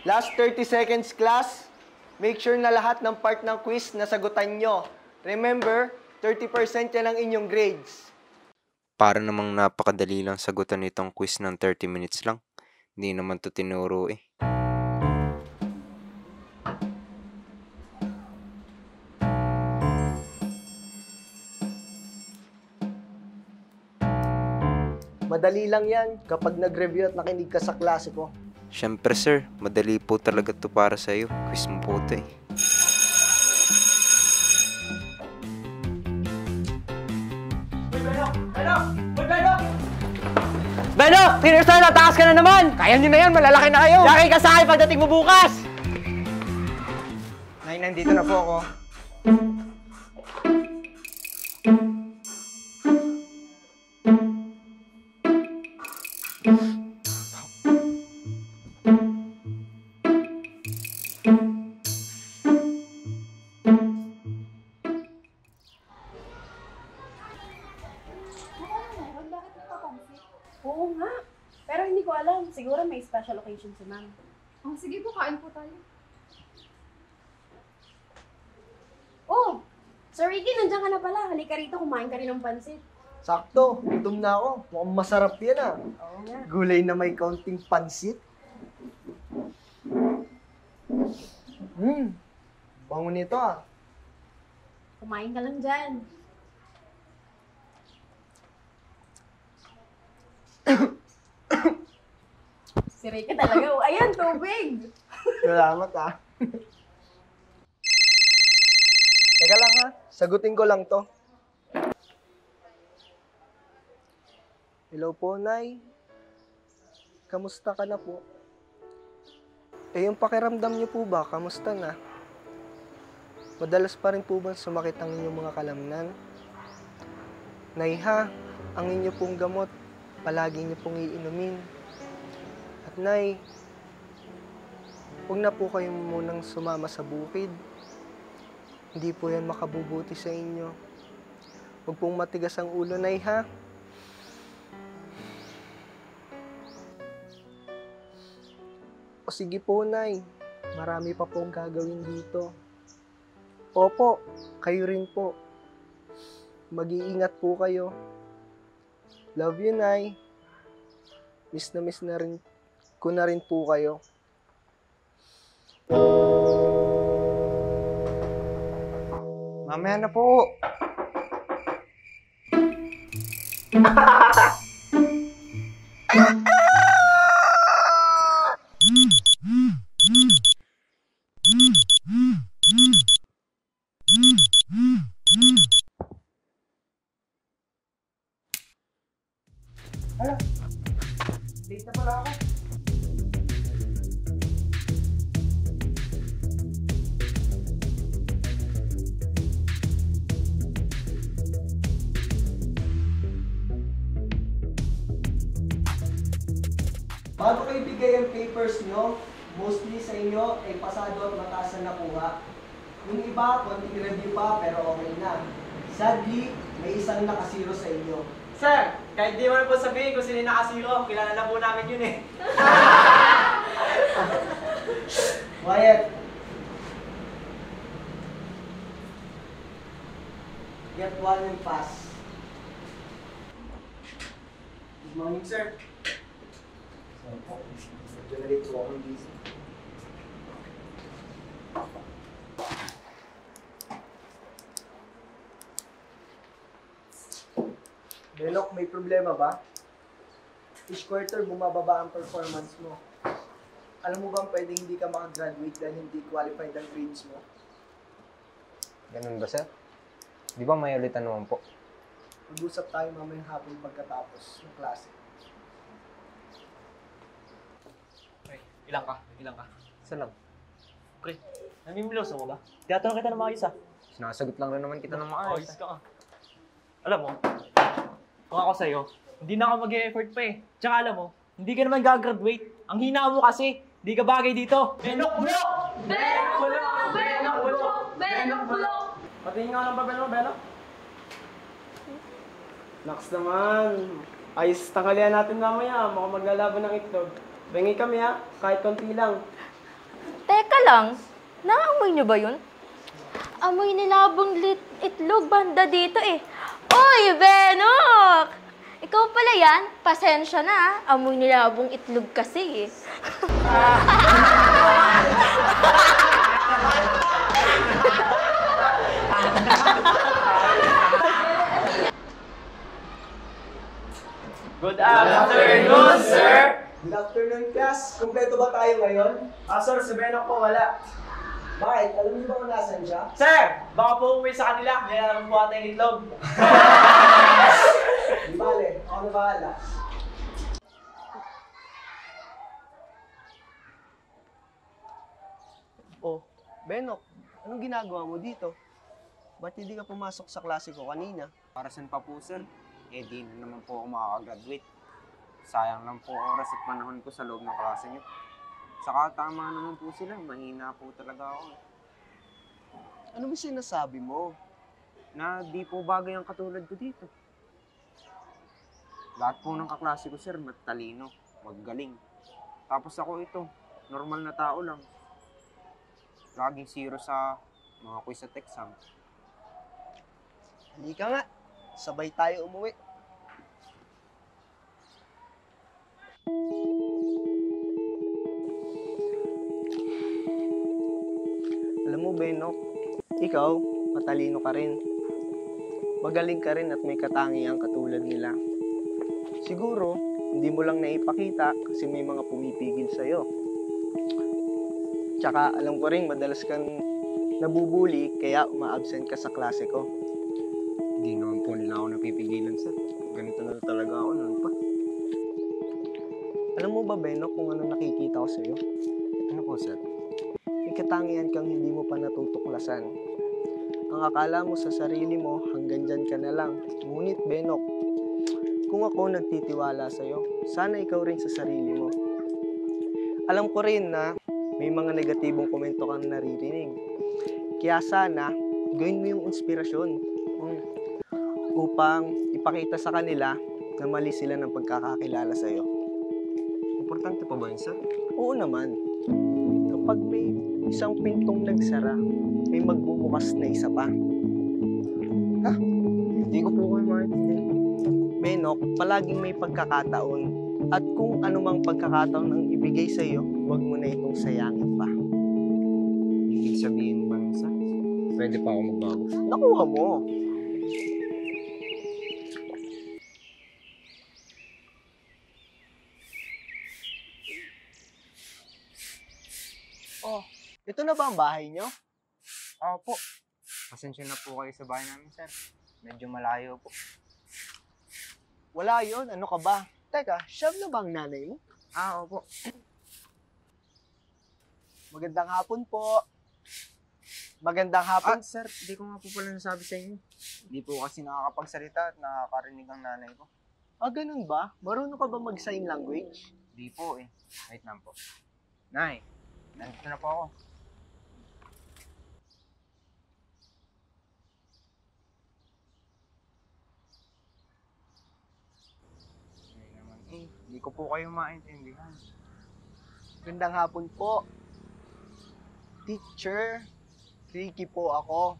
Last 30 seconds, class. Make sure na lahat ng part ng quiz nasagutan nyo. Remember, 30% yan ang inyong grades. Para namang napakadali lang sagutan itong quiz ng 30 minutes lang. Hindi naman to tinuro eh. Madali lang yan kapag nag-review at nakinig ka sa klase ko. Siyempre sir, madali po talaga to para sa'yo. Quiz mo po to eh. Beno! Peterson, natakas ka na naman! Kaya nyo na yan, malalaki na kayo! Laki ka sa akin pagdating mo bukas! Nay, nandito na po ako. Oo nga. Pero hindi ko alam. Siguro may special occasion si ma'am. Oh, sige po, kain po tayo. Oh! Sir Ricky, nandiyan ka na pala. Halika rito, kumain ka rin ng pansit. Sakto, gutom na ako. Mukhang masarap yan ah. Oo nga. Gulay na may kaunting pansit. Bango nito ah. Kumain ka lang dyan. Si Ricky talaga. Oh. Ayan, tubig! Salamat ah. Teka lang ha, sagutin ko lang to. Hello po, Nay. Kamusta ka na po? Eh, yung pakiramdam niyo po ba, kamusta na? Madalas pa rin po ba sumakit ang inyong mga kalamnan? Nay ha, ang inyo pong gamot, palagi niyo pong iinumin. At Nay, huwag na po kayong munang sumama sa bukid. Hindi po yan makabubuti sa inyo. Huwag pong matigas ang ulo, Nay, ha? O sige po, Nay. Marami pa pong gagawin dito. Opo, kayo rin po. Mag-iingat po kayo. Love you, Nay. Miss na rin ko na rin po kayo. Mamaya na po. Hala, late na pala ako. Bago kayo bigay ang papers nyo, mostly sa inyo ay pasado at mataas na nakuha. Yung iba, konting review pa pero okay na. Sadly, may isang nakasiro sa inyo. Sir, kahit di mo na po sabihin kung sino yung nakasiro, kilala na po namin yun eh. Wyatt. Get one and pass. Good morning, sir. Generate po akong busy. Belok, may problema ba? Each quarter, bumababa ang performance mo. Alam mo bang pwedeng hindi ka makagraduate dahil hindi qualified ang grades mo? Ganun ba, sir? Di ba may ulitan naman po? Mag-usap tayo mamayang hapon pagkatapos ng klase. Okay, ilang ka? Isa lang. Okay, namimiloso mo ba? Tiyatanong kita ng maayos ah. Sinasagot lang rin naman kita ng maayos. Ayos ka ka. Alam mo, kung ako sa'yo, hindi na ako mag-e-effort pa eh. Tsaka alam mo, hindi ka naman gagraduate. Ang hina mo kasi, hindi ka bagay dito. Benok bulok! Benok bulok! Benok bulok! Benok bulok! Patingin nga ng papel mo, Benok. Naks naman. Ayos tanghalian natin mamaya. Mukhang maglalaban ng itlog. Bengi kami ha, kahit konti lang. Teka lang, naamoy niyo ba yun? Amoy nilabong itlog banda dito eh. Uy, Benok! Ikaw pala yan? Pasensya na ah. Amoy nilabong itlog kasi eh. Good afternoon, sir! Good afternoon, class. Kumpleto ba tayo ngayon? Sir, si Benok po wala. Bakit? Alam niyo ba kung nasan siya? Sir, baka po umuwi sa kanila. May naman po ata yung itlog. Di bale, ako na bahala. Oh, Benok, anong ginagawa mo dito? Ba't hindi ka pumasok sa klase ko kanina? Para saan pa po, sir? Eh, di na naman po ako makakagraduate. Sayang lang po oras at panahon ko sa loob ng klase niyo. Saka tama naman po sila. Mahina po talaga ako. Ano ba sinasabi mo? Na di po bagay ang katulad ko dito. Lahat po ng kaklase ko, sir, matalino, magaling. Tapos ako ito, normal na tao lang. Laging zero sa mga quiz at exam. Halika nga, sabay tayo umuwi. Alam mo, Benok, ikaw, matalino ka rin. Magaling ka rin at may katangiang katulad nila. Siguro, hindi mo lang naipakita kasi may mga pumipigil sa'yo. Tsaka, alam ko rin, madalas kang nabubuli kaya uma-absent ka sa klase ko. Hindi naman po nila ako napipigilan, sir. Ganito na talaga ako noon pa. Alam mo ba, Benok, kung ano nakikita ko sa'yo? Ano po, sir? May katangian kang hindi mo pa natutuklasan. Ang akala mo sa sarili mo, hanggang dyan ka na lang. Ngunit, Benok, kung ako nagtitiwala sa'yo, sana ikaw rin sa sarili mo. Alam ko rin na may mga negatibong komento kang naririnig. Kaya sana, gawin mo yung inspirasyon upang ipakita sa kanila na mali sila ng pagkakakilala sa'yo. Importante pa ba yun, sir? Oo naman. Kapag may isang pintong nagsara, may magbubukas na isa pa. Ha? Hindi ko po kayo maintindihan. Benok, palaging may pagkakataon. At kung anumang pagkakataon ang ibigay sa iyo, huwag mo na itong sayangin pa. Ibig sabihin ba yun, sir? Pwede pa ako magbago. Nakuha mo. Oh, ito na ba ang bahay nyo? Po. Pasensya na po kayo sa bahay namin, sir. Medyo malayo po. Wala yon, ano ka ba? Teka, siya na ba ang nanay mo? Opo. Magandang hapon po. Magandang hapon. Sir, di ko nga po pala nasabi sa inyo. Di po kasi nakakapagsalita at nakakarinig ang nanay ko. Ganun ba? Marunong ka ba mag-sign language? Di po eh. Wait lang po. Nay, nandito na po ako. Ay naman di ko po kayo maintindihan. Magandang hapon po. Teacher, Ricky po ako.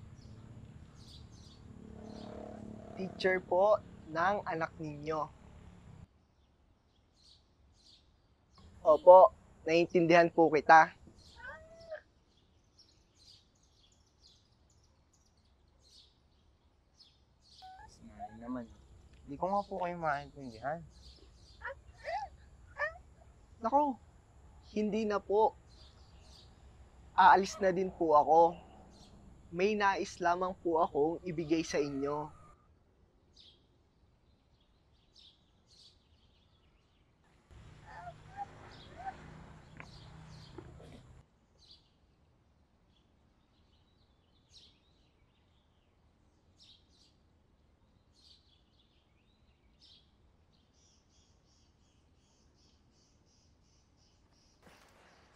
Teacher po ng anak ninyo. Opo, naiintindihan po kita. Nay naman. Di ko nga po kayo maintindihan. Nako, hindi na po. Aalis na din po ako. May nais lamang po akong ibigay sa inyo.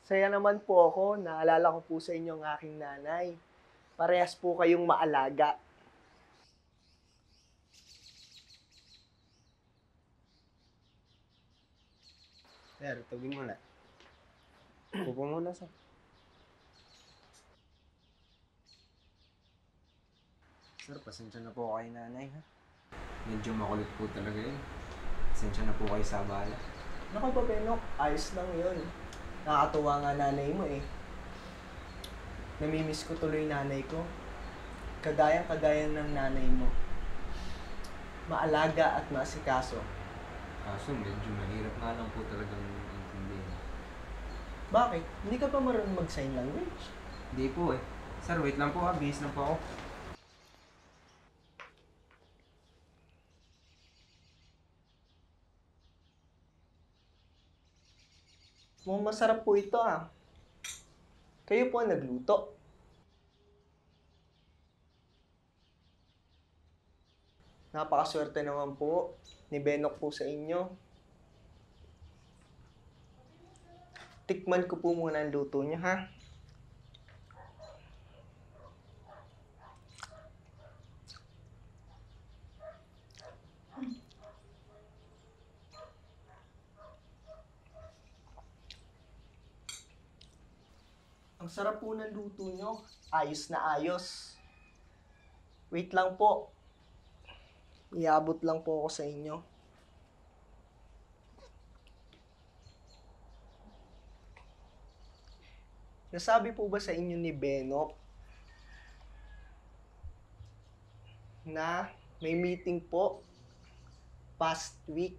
Saya naman po ako, naalala ko po sa inyo ang aking nanay. Parehas po kayong maalaga. Sir, tubig muna. Upo muna, sir. Sir, pasensya na po kay nanay ha. Medyo makulit po talaga yun. Pasensya na po kayo sa abala. Naku ba, Benok? Ayos lang yun. Nakakatuwa nga nanay mo eh. Namimiss ko tuloy nanay ko. Kagayang-kagaya ng nanay mo. Maalaga at maasikaso. Kaso medyo mahirap nga lang po talagang intindihin. Bakit? Hindi ka pa marunong mag-sign language? Hindi po eh. Sir, wait lang po ha. Bihis lang po ako. Mukhang masarap po ito ah. Kayo po ang nagluto. Napakaswerte naman po ni Benok po sa inyo. Tikman ko po muna ang luto niya ha. Ang sarap po ng luto nyo. Ayos na ayos. Wait lang po. Iabot lang po ako sa inyo. Nasabi po ba sa inyo ni Benok na may meeting po past week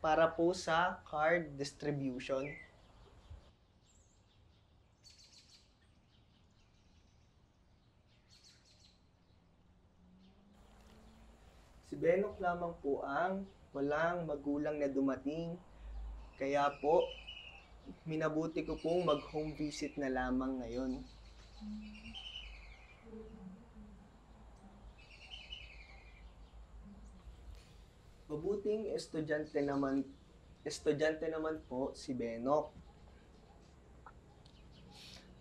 para po sa card distribution? Si Benok lamang po ang walang magulang na dumating. Kaya po, minabuti ko pong mag-home visit na lamang ngayon. Mabuting estudyante naman po si Benok.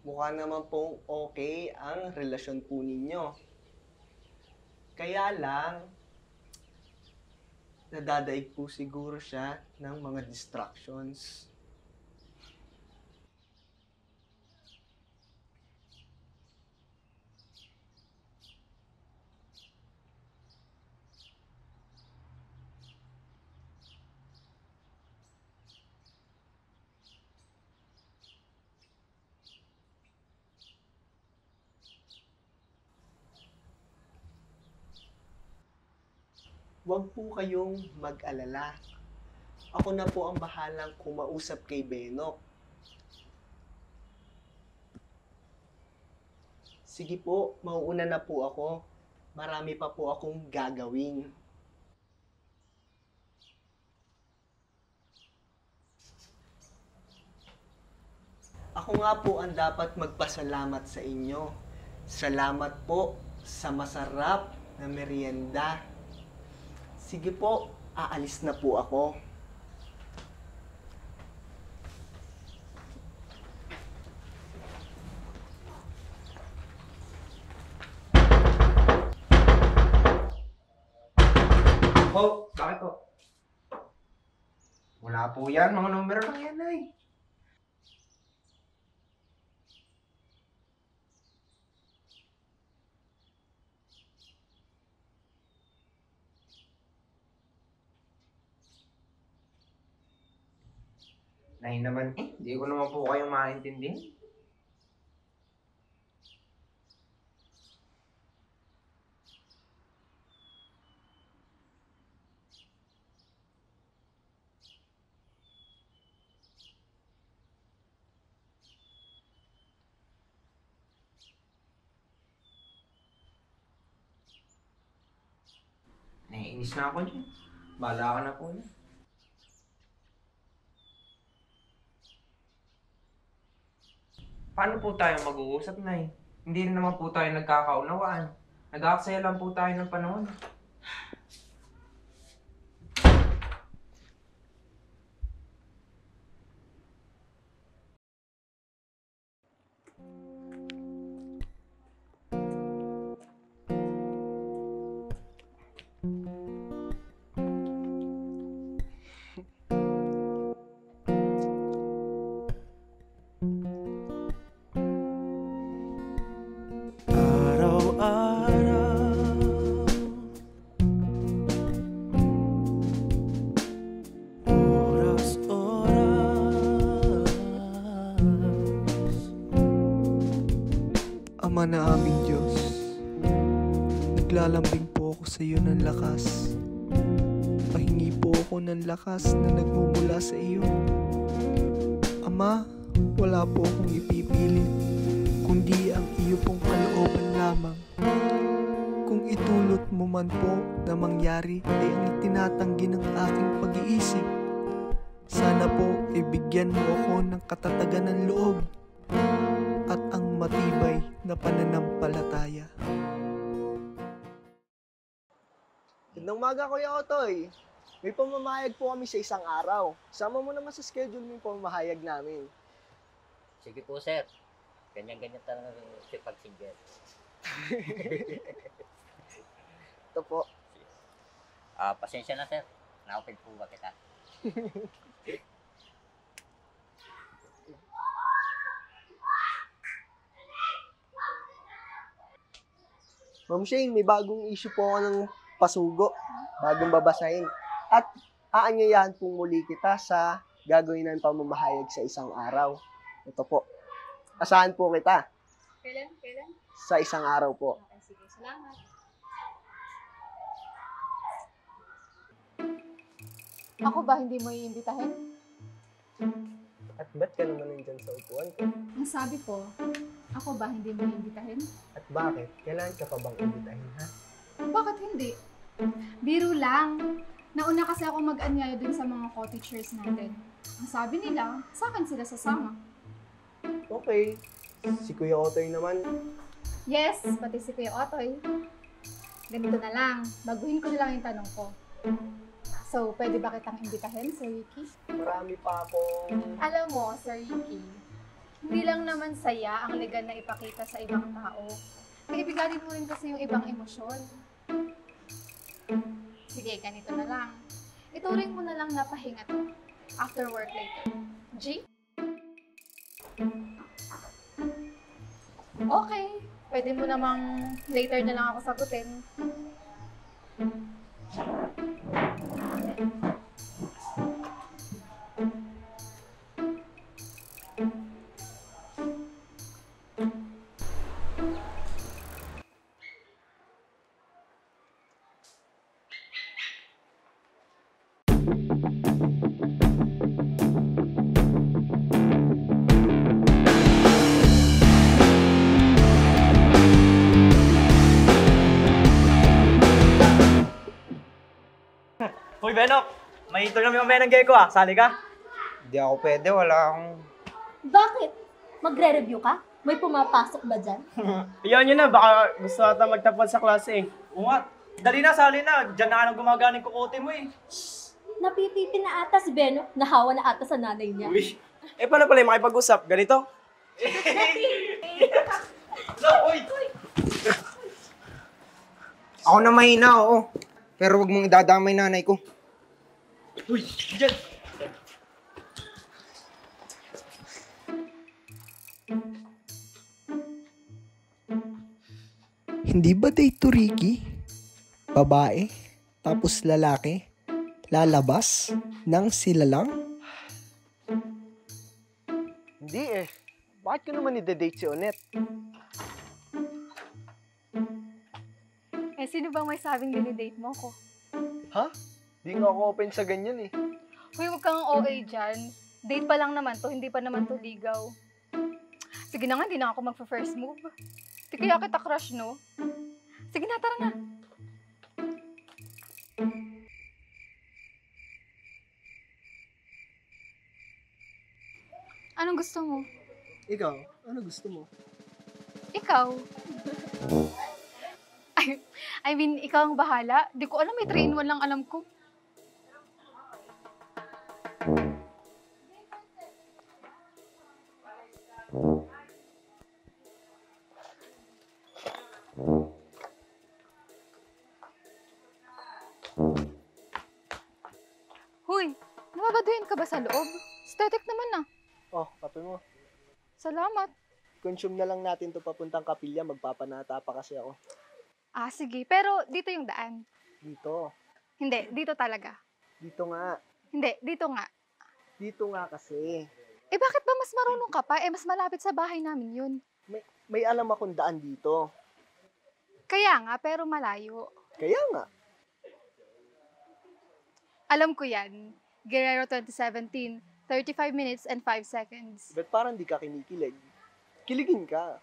Mukha naman pong okay ang relasyon po ninyo. Kaya lang, nadadaig po siguro siya ng mga distractions. Huwag po kayong mag-alala. Ako na po ang bahalang kumausap kay Benok. Sige po, mauuna na po ako. Marami pa po akong gagawin. Ako nga po ang dapat magpasalamat sa inyo. Salamat po sa masarap na merienda. Sige po, aalis na po ako. Po, bakit po? Wala po yan. Mga numero lang yan ay. Nay naman eh. Hindi ko naman po kayong maintindihan. Naiinis na ako dyan. Bahala ka na po niya. Paano po tayo mag-uusap, Nay? Hindi rin naman po tayo nagkakaunawaan. Nag-aaksaya lang po tayo ng panahon. Araw-araw Ama na aming Diyos, naglalambing po ako sa iyo ng lakas. Pahingi po ako ng lakas na nagmumula sa iyo. Ama, wala po akong ipipilit, kundi ang iyo pong kalooban lamang. Kung itulot mo man po na mangyari ay ang itinatanggi ng aking pag-iisip. Sana po ibigyan mo ako ng katatagan ng loob at ang matibay na pananampalataya. Gandang umaga, Kuya Otoy. May pamamahayag po kami sa isang araw. Sama mo naman sa schedule mo yung pamamahayag namin. Sige po, sir. Ganyan-ganyan talaga si pag-single. Ito po. Pasensya na, sir. Nakapil po ba kita? Ma'am Shane, may bagong issue po ako ng pasugo. Bagong babasahin. At aanyayahan pong muli kita sa gagawin ng pamamahayag sa isang araw. Ito po. Asahan po kita. Kailan? Sa isang araw po. Okay, sige. Salamat. Ako ba hindi mo iimbitahin? At ba't ka naman nandyan sa upuan ko? Ang sabi ko, ako ba hindi mo iimbitahin? At bakit? Kailangan ka pa bang imbitahin, ha? Bakit hindi? Biro lang. Nauna kasi ako mag-anyaya dun sa mga co-teachers natin. Ang sabi nila, sa akin sila sasama. Okay. Si Kuya Otoy naman. Yes, pati si Kuya Otoy. Ganito na lang, baguhin ko na lang yung tanong ko. So, pwede ba kitang imbitahin, Sir Ricky? Marami pa akong... Alam mo, Sir Ricky, hindi lang naman saya ang legal na ipakita sa ibang tao. Kaibiganin mo rin kasi yung ibang emosyon. Sige, ganito na lang. Ituring mo na lang na pahinga to. After work later. G? Okay. Pwede mo namang later na lang ako sagutin. Hoy, Benok! May tournament mamaya ng Gecko ah. Sali ka? Hindi ako pwede, wala akong... Bakit? Magre-review ka? May pumapasok ba dyan? Iyan yun na, baka gusto ata magtapad sa klase eh. Oo nga. Dali na, sali na. Diyan na ka nang gumagaling kukote mo eh. Napipipi na ata si Beno. Nahawa na ata sa nanay niya. Uy! Paano pala yung makipag-usap? Ganito? Uy! Ako na mahina, oo. Pero wag mong idadamay nanay ko. Uy! Diyan! Hindi ba date to Ricky? Babae, tapos lalaki, lalabas, nang sila lang? Hindi eh. Bakit ko naman i-date si Onet? Eh, sino bang may sabing dinidate mo ko? Ha? Di nga ako open sa ganyan eh. Uy, huwag kang OA dyan. Date pa lang naman to, hindi pa naman to ligaw. Sige na nga, hindi na ako magpa-first move. Di kaya kita crush, no? Sige na, tara na. Anong gusto mo? Ikaw, ano gusto mo? Ikaw? I mean, ikaw ang bahala. Di ko alam, may 3-in-1 lang alam ko. Huy, nababaduhin ka ba sa loob? Static naman ah. Oh, kape mo. Salamat. Consume na lang natin to papuntang kapilya. Magpapanata pa kasi ako. Ah, sige. Pero dito yung daan. Dito. Hindi, dito talaga. Dito nga. Hindi, dito nga. Dito nga kasi. Eh bakit ba mas marunong ka pa? Eh mas malapit sa bahay namin yun. May alam akong daan dito. Kaya nga, pero malayo. Kaya nga. Alam ko yan. Guerrero 2017, 35 minutes and 5 seconds. Ba't parang di ka kinikilig? Kiligin ka.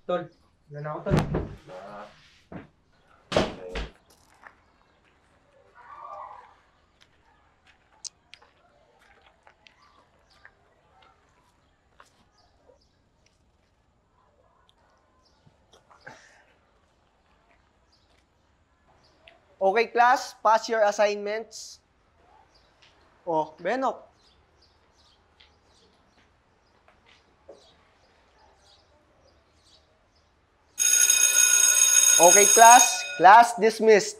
Tol, yan ako, tol. Okay, class, pass your assignments. Oh, Benok. Okay, class. Class dismissed.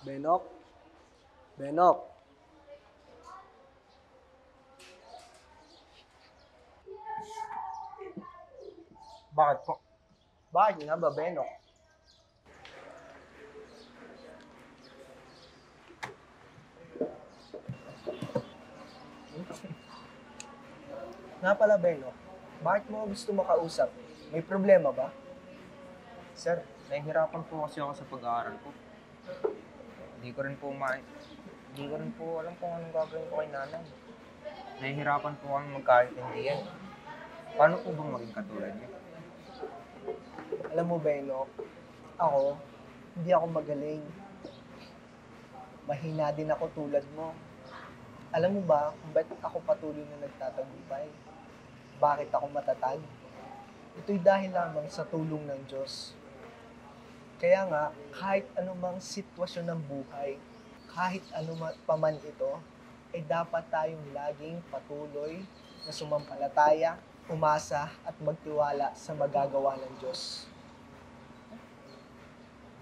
Benok. Benok. Bakit po? Bakit nga ba, Benok? Nga pala, Benok. Bakit mo gusto makausap? May problema ba? Sir, nahihirapan po kasi ako sa pag-aaral ko. Hindi ko rin po alam kung anong gagawin ko kay nanay. Nahihirapan po kami magkaintindihan. Paano po bang maging katulad niya? Alam mo, Benok, ako, hindi ako magaling. Mahina din ako tulad mo. Alam mo ba kung ba't ako patuloy na nagtatagumpay? Bakit ako matatag? Ito'y dahil lamang sa tulong ng Diyos. Kaya nga, kahit anumang sitwasyon ng buhay, kahit anuman paman ito, ay dapat tayong laging patuloy na sumampalataya, umasa at magtiwala sa magagawa ng Diyos.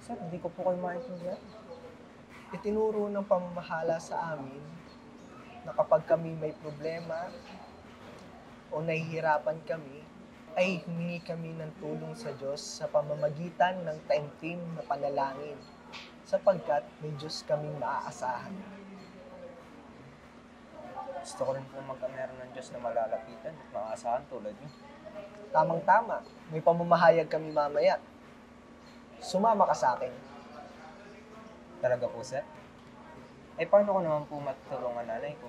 Sir, hindi ko po kayo maintindihan. Itinuro ng pamamahala sa amin na kapag kami may problema o nahihirapan kami, ay humingi kami ng tulong sa Diyos sa pamamagitan ng taimtim na panalangin sapagkat may Diyos kaming maaasahan. Gusto ko rin po magkameron ng Diyos na malalapitan at maasahan tulad niyo. Tamang-tama, may pamamahayag kami mamaya. Sumama ka sa akin. Talaga po, sir? Eh, paano ko naman po matutulungan nanay ko?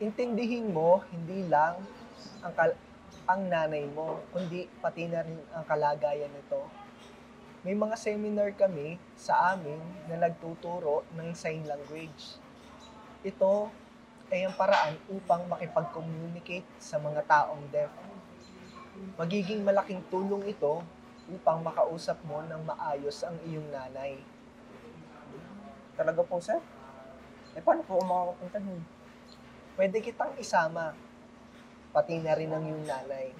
Intindihin mo, hindi lang ang nanay mo, kundi pati na rin ang kalagayan nito. May mga seminar kami sa amin na nagtuturo ng sign language. Ito ay ang paraan upang makipag-communicate sa mga taong deaf. Magiging malaking tulong ito upang makausap mo ng maayos ang iyong nanay. Talaga po, sir? Eh, paano po ako makakapunta nun? Pwede kitang isama, pati na rin ang iyong nanay.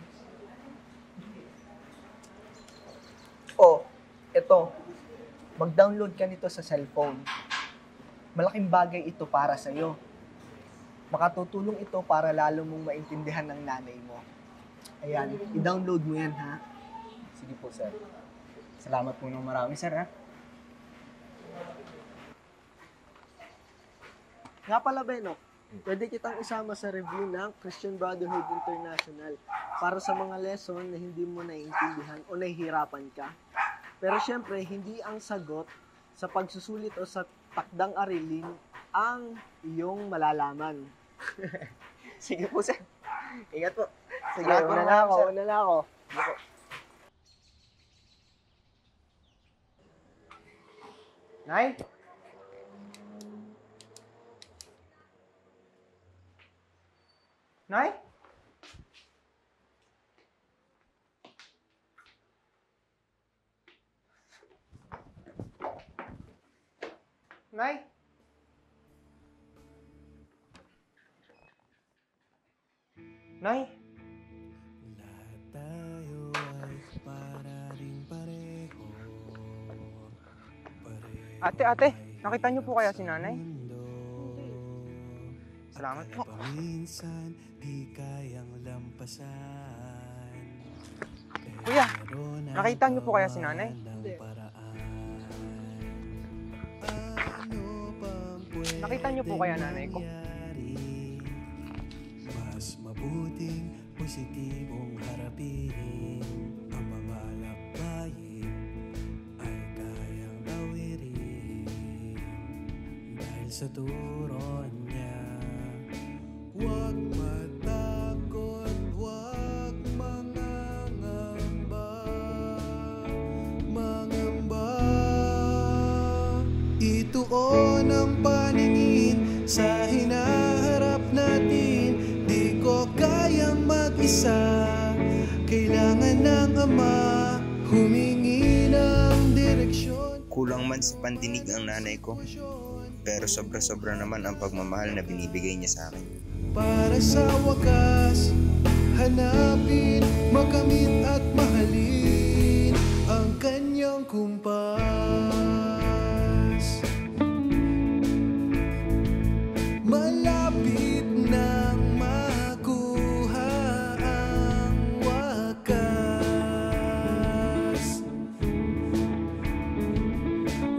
Oh, eto, mag-download ka nito sa cellphone. Malaking bagay ito para sa'yo. Makatutulong ito para lalo mong maintindihan ng nanay mo. Ayan, i-download mo yan, ha? Sige po, sir. Salamat po ng marami, sir, ha? Nga pala, Benok, pwede kitang isama sa review ng Christian Brotherhood International para sa mga lesson na hindi mo naiintindihan o nahihirapan ka. Pero syempre, hindi ang sagot sa pagsusulit o sa takdang arilin ang iyong malalaman. Sige po, sir. Ingat po. Sige, una na ako. Sige po. Nay? Nay? Nay? Nay? Ate, nakita niyo po kaya si nanay? Salamat po. Kuya, nakita niyo po kaya si nanay? Nakita niyo po kaya nanay ko? Mas mabuting positibong harapin ang mga lakbayin ay kayang tawirin dahil sa turon niya. Huwag matakot, huwag mangangamba, mangamba. Ituon ang paningin sa hinaharap natin. Di ko kayang mag-isa, kailangan ng Ama humingi ng direksyon. Kulang man sa pandinig ang nanay ko, pero sobra-sobra naman ang pagmamahal na binibigay niya sa akin. Para sa wakas, hanapin, makamit at mahalin ang kanyang kumpas. Malapit nang makuha ang wakas.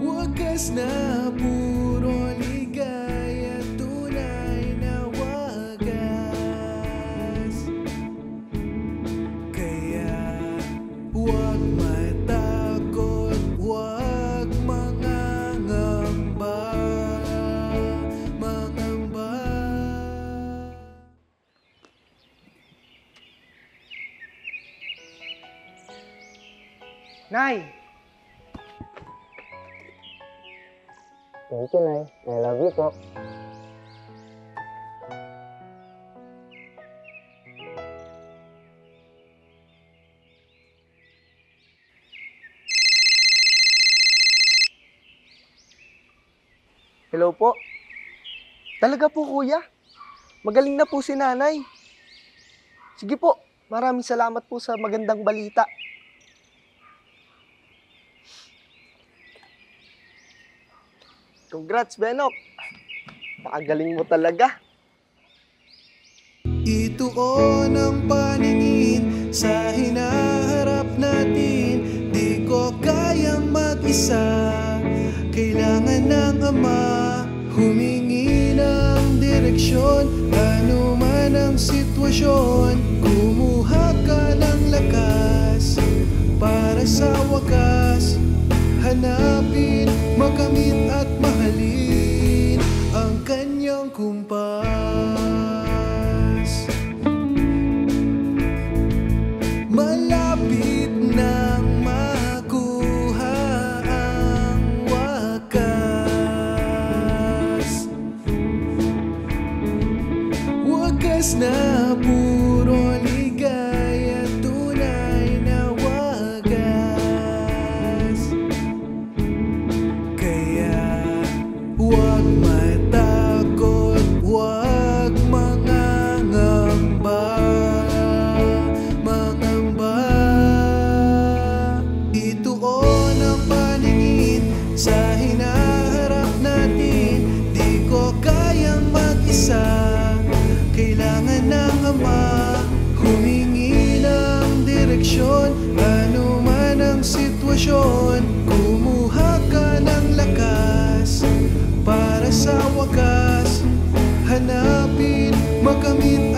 Wakas na puro ligaya, tunay na wagas. Kaya huwag matakot, huwag mangangamba, mangamba. Nay! Thank you, Nay. I love you po. Hello po? Talaga po, kuya? Magaling na po si nanay. Sige po, maraming salamat po sa magandang balita. Congrats, Benok. Pakagaling mo talaga. Ituon ang paningin sa hinaharap natin. Di ko kayang mag-isa, kailangan ng Ama humingi ng direksyon. Ano man ang sitwasyon, kumuha ka ng lakas. Para sa wakas, hanapin, makamit at mahalin ang kanyang kumpas. Malapit nang makuha ang wakas. Wakas na puro ligaya, tunay na wagas. Kaya huwag matakot, huwag mangangamba, mangamba. Ituon ang paningin sa hinaharap natin. Di ko kayang mag-isa, kailangan ng Ama humingi ng direksyon. Ano man ang sitwasyon, kumuha ka ng lakas. Para sa wakas, hanapin, makamit